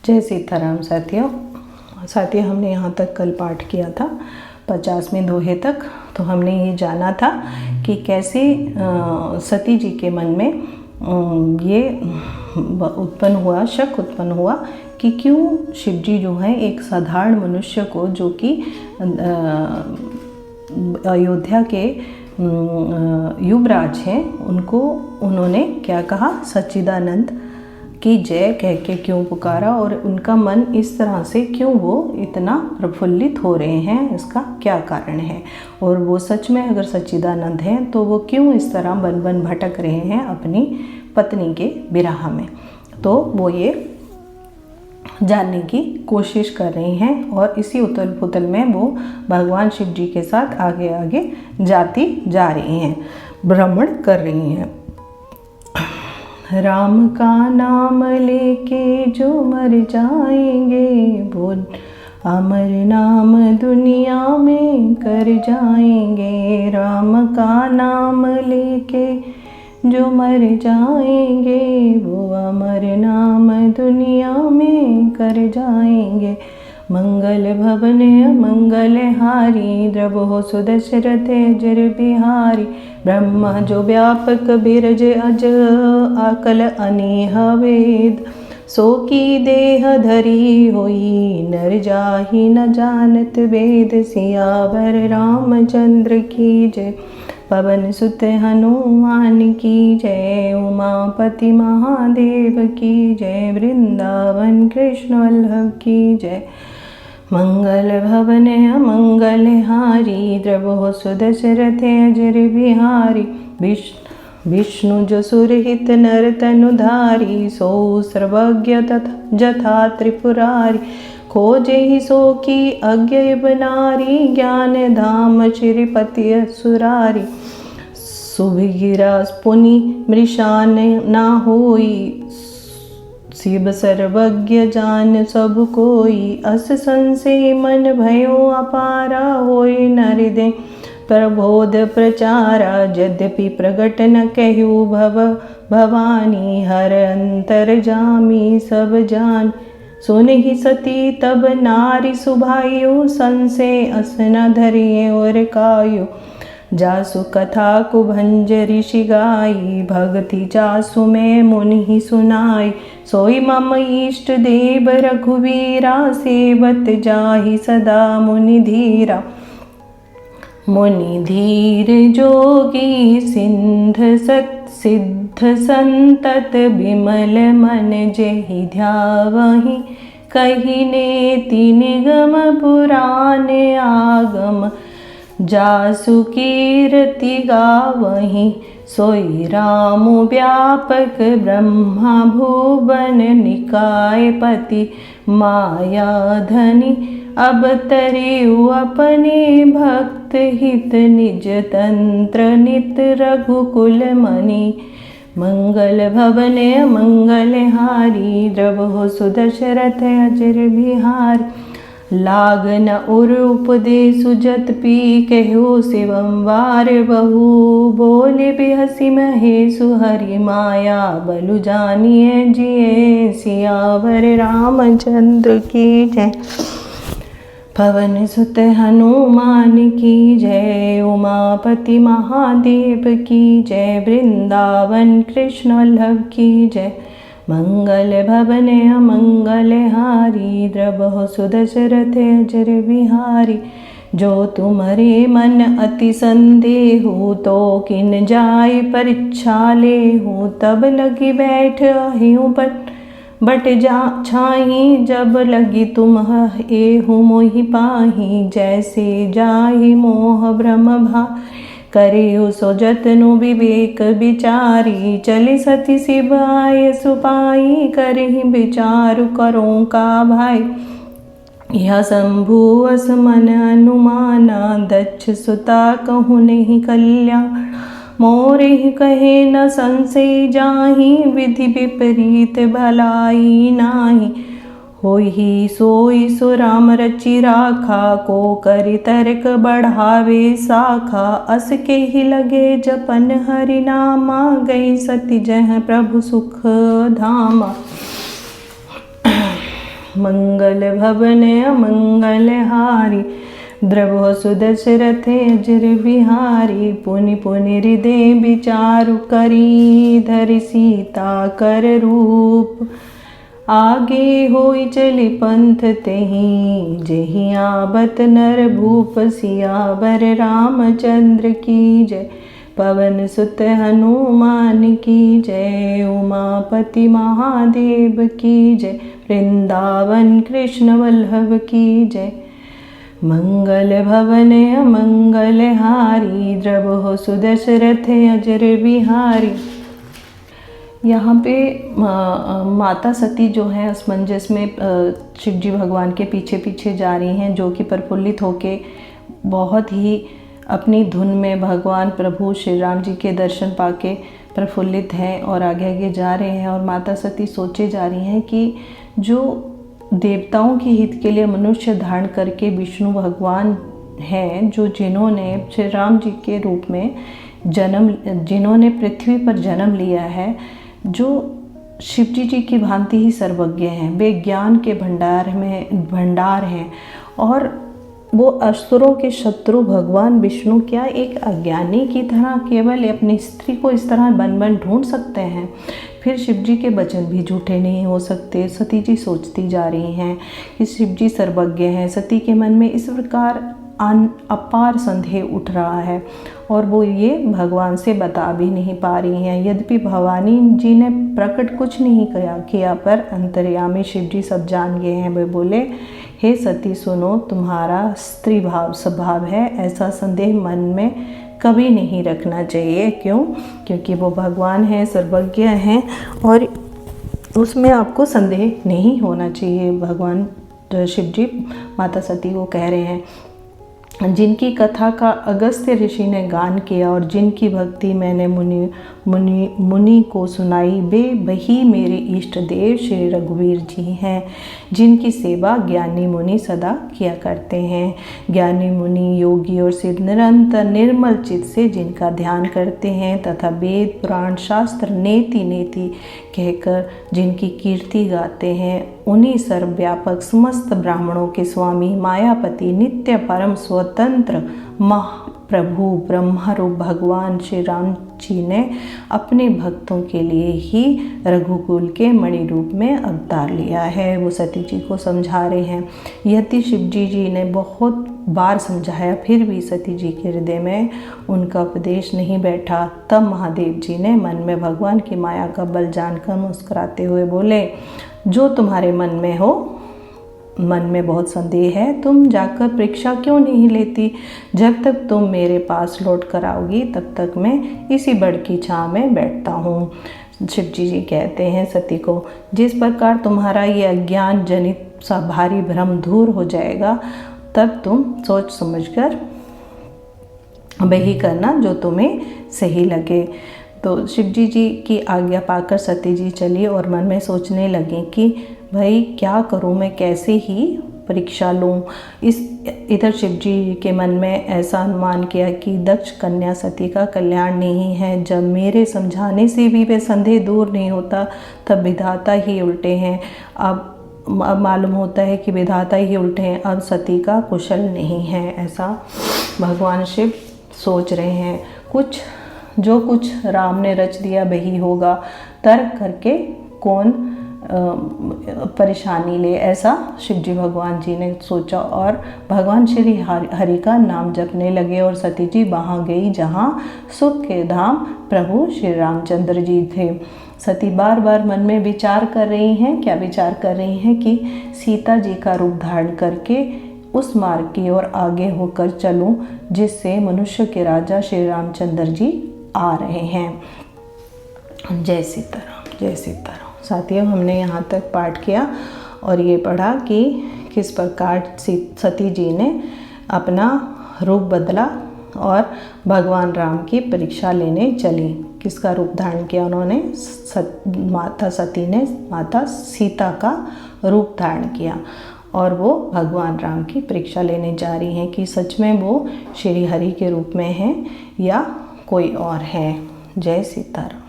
जय सीताराम साथियों, हमने यहाँ तक कल पाठ किया था 50वें दोहे तक। तो हमने ये जाना था कि कैसे सती जी के मन में ये शक उत्पन्न हुआ कि क्यों शिव जी जो है एक साधारण मनुष्य को, जो कि अयोध्या के युवराज हैं, उन्होंने क्या कहा, सच्चिदानंद की जय कह के क्यों पुकारा, और उनका मन इस तरह से क्यों वो इतना प्रफुल्लित हो रहे हैं, इसका क्या कारण है। और वो सच में अगर सच्चिदानंद हैं तो वो क्यों इस तरह बन बन भटक रहे हैं अपनी पत्नी के विरह में। तो वो ये जानने की कोशिश कर रही हैं और इसी उथल पुथल में वो भगवान शिव जी के साथ आगे आगे जाती जा रही हैं, भ्रमण कर रही हैं। राम का नाम लेके जो मर जाएंगे, वो अमर नाम दुनिया में कर जाएंगे। राम का नाम लेके जो मर जाएंगे, वो अमर नाम दुनिया में कर जाएंगे। मंगल भवन मंगल हारी, द्रवो सुदशरथ जर बिहारी। ब्रह्मा जो व्यापक बिरज अज, आकल अनेह वेद। सो की देह धरी होई, नर जाहि न जानत वेद। सियावर रामचंद्र की जय, पवन सुत हनुमान की जय। उमापति महादेव की जय, वृंदावन कृष्ण वल्लभ की जय। मंगल भवन मंगल हारी, द्रवो सुदशरथ अजर बिहारी। विष्णु जो सुरहित नर तनुधारी, सो सर्वज्ञ तथा जथा त्रिपुरारी। खोजे ही सो की अज्ञ बनारी, ज्ञान धाम श्रीपति असुरारी। सुभिगिरा पुनि मृषान ना होई, शिव सर्वज्ञ जान सब कोई। अस संशय मन भयो अपारा, होई न हृदय प्रबोध प्रचारा। यद्यपि प्रगट न कहु भवानी, हर अंतर जामी सब जान। सुन ही सती तब नारी सुभायु, संशय अस न धरिए और कायु। जासु कथा कुभंज ऋषि गाई, भगति जासु में मुनि ही सुनाई। सोई मम इष्ट देव रघुवीरा, सेवत जाहि सदा मुनि धीरा। मुनि धीर जोगी सिद्ध संतत, बिमल मन जेहि ध्यावहि। कहि नेति निगम पुराण आगम, जासु कीर्ति गावहि। सोई राम व्यापक ब्रह्मा भुवन, निकाय पति माया धनी। अब तरिउ अपने भक्त हित, निज तंत्र नित रघुकुल मणि। मंगल भवन मंगल हारी, द्रवो सुदशरथ अजर बिहारी। लागन उर उपदेशु जत पी, कहो शिवम वार बहु। बोले बिहसी महेशु, हरि माया बलु जानिए जिए। सियावर रामचंद्र की जय, पवन सुत हनुमान की जय। उमापति महादेव की जय, वृंदावन कृष्ण वल्लभ की जय। मंगल भवन मंगल हारी, द्रवो सुदशरथ अजर बिहारी। जो तुम्हारे मन अति संदेहु, तो किन जाय परीक्षा लेहु। तब लगी बैठ अहिउ बट जा छाही, जब लगी तुम एहु मोहि पाही। जैसे जाहि मोह भ्रम भारी, करियो सो जतनु विवेक विचारी। चली सती शिव आय सुपाई, करहि विचारु करो का भाई। यह शंभु असमन अनुमाना, दक्ष सुता कहु नहीं कल्याण। मोरे कहे न संशय जाहि, विधि विपरीत भलाई नाही। होई सोई सो राम रचि राखा, को करि तर्क बढ़ावे शाखा। अस के ही लगे जपन हरि नामा, गई सती जह प्रभु सुख धामा। मंगल भवन अमंगल हारी, द्रवो सुदशरथ अजर बिहारी, पुनि पुनि हृदय विचारु करी, धरि सीता कर रूप। आगे होई चली पंथ तेहि, जेहि आवत नर भूप, सियावर रामचंद्र की जय, पवन सुत हनुमान की जय, उमापति महादेव की जय, वृंदावन कृष्ण वल्लभ की जय। मंगल भवन अमंगल हारी, द्रवो सुदशरथ अजर बिहारी। यहाँ पे माता सती जो है असमंजस में शिव जी भगवान के पीछे पीछे जा रही हैं, जो कि प्रफुल्लित होके बहुत ही अपनी धुन में भगवान प्रभु श्री राम जी के दर्शन पाके प्रफुल्लित हैं और आगे आगे जा रहे हैं। और माता सती सोचे जा रही हैं कि जो देवताओं के हित के लिए मनुष्य धारण करके विष्णु भगवान हैं, जो जिन्होंने श्री राम जी के रूप में जिन्होंने पृथ्वी पर जन्म लिया है, जो शिवजी जी की भांति ही सर्वज्ञ हैं, वे ज्ञान के भंडार हैं। और वो असुरों के शत्रु भगवान विष्णु क्या एक अज्ञानी की तरह केवल अपनी स्त्री को इस तरह बन बन ढूंढ सकते हैं? फिर शिवजी के वचन भी झूठे नहीं हो सकते। सती जी सोचती जा रही हैं कि शिवजी सर्वज्ञ हैं। सती के मन में इस प्रकार अपार संदेह उठ रहा है और वो ये भगवान से बता भी नहीं पा रही हैं। यद्यपि भवानी जी ने प्रकट कुछ नहीं किया पर अंतर्यामी शिव जी सब जान गए हैं। वे बोले, हे सती सुनो, तुम्हारा स्त्री भाव स्वभाव है, ऐसा संदेह मन में कभी नहीं रखना चाहिए। क्यों? क्योंकि वो भगवान हैं, सर्वज्ञ हैं और उसमें आपको संदेह नहीं होना चाहिए। भगवान शिव जी माता सती को कह रहे हैं, जिनकी कथा का अगस्त्य ऋषि ने गान किया और जिनकी भक्ति मैंने मुनि को सुनाई, वे वही मेरे इष्ट देव श्री रघुवीर जी हैं, जिनकी सेवा ज्ञानी मुनि सदा किया करते हैं। ज्ञानी मुनि योगी और सिद्ध निरंतर निर्मल चित्त से जिनका ध्यान करते हैं तथा वेद पुराण शास्त्र नेति नेति कहकर जिनकी कीर्ति गाते हैं, उन्हीं सर्वव्यापक समस्त ब्राह्मणों के स्वामी मायापति नित्य परम स्वतंत्र महाप्रभु ब्रह्मरूप भगवान श्री राम जी ने अपने भक्तों के लिए ही रघुकुल के मणि रूप में अवतार लिया है। वो सती जी को समझा रहे हैं। यदि शिवजी जी ने बहुत बार समझाया फिर भी सती जी के हृदय में उनका उपदेश नहीं बैठा। तब महादेव जी ने मन में भगवान की माया का बल जानकर मुस्कुराते हुए बोले, जो तुम्हारे मन में हो, मन में बहुत संदेह है, तुम जाकर परीक्षा क्यों नहीं लेती? जब तक तुम मेरे पास लौट कर आओगी तब तक मैं इसी बड़ की छाँव में बैठता हूँ। शिवजी जी कहते हैं सती को, जिस प्रकार तुम्हारा ये अज्ञान जनित सा भारी भ्रम दूर हो जाएगा, तब तुम सोच समझकर वही करना जो तुम्हें सही लगे। तो शिवजी जी की आज्ञा पाकर सती जी चली और मन में सोचने लगी कि भाई क्या करूं मैं, कैसे ही परीक्षा लूं। इधर शिवजी के मन में ऐसा अनुमान किया कि दक्ष कन्या सती का कल्याण नहीं है। जब मेरे समझाने से भी वे संदेह दूर नहीं होता, तब विधाता ही उल्टे हैं। अब मालूम होता है कि विधाता ही उल्टे हैं, अब सती का कुशल नहीं है। ऐसा भगवान शिव सोच रहे हैं। जो कुछ राम ने रच दिया वही होगा, तर्क करके कौन परेशानी ले, ऐसा शिवजी भगवान जी ने सोचा और भगवान श्री हरि का नाम जपने लगे। और सती जी वहाँ गई जहाँ सुख के धाम प्रभु श्री रामचंद्र जी थे। सती बार बार मन में विचार कर रही हैं। क्या विचार कर रही हैं? कि सीता जी का रूप धारण करके उस मार्ग की ओर आगे होकर चलूं जिससे मनुष्य के राजा श्री रामचंद्र जी आ रहे हैं। जय सीताराम, जय सीताराम। साथियों, हमने यहाँ तक पाठ किया और ये पढ़ा कि किस प्रकार सती जी ने अपना रूप बदला और भगवान राम की परीक्षा लेने चली। किसका रूप धारण किया उन्होंने? माता सती ने माता सीता का रूप धारण किया और वो भगवान राम की परीक्षा लेने जा रही हैं कि सच में वो श्री हरि के रूप में हैं या कोई और है। जय सीताराम।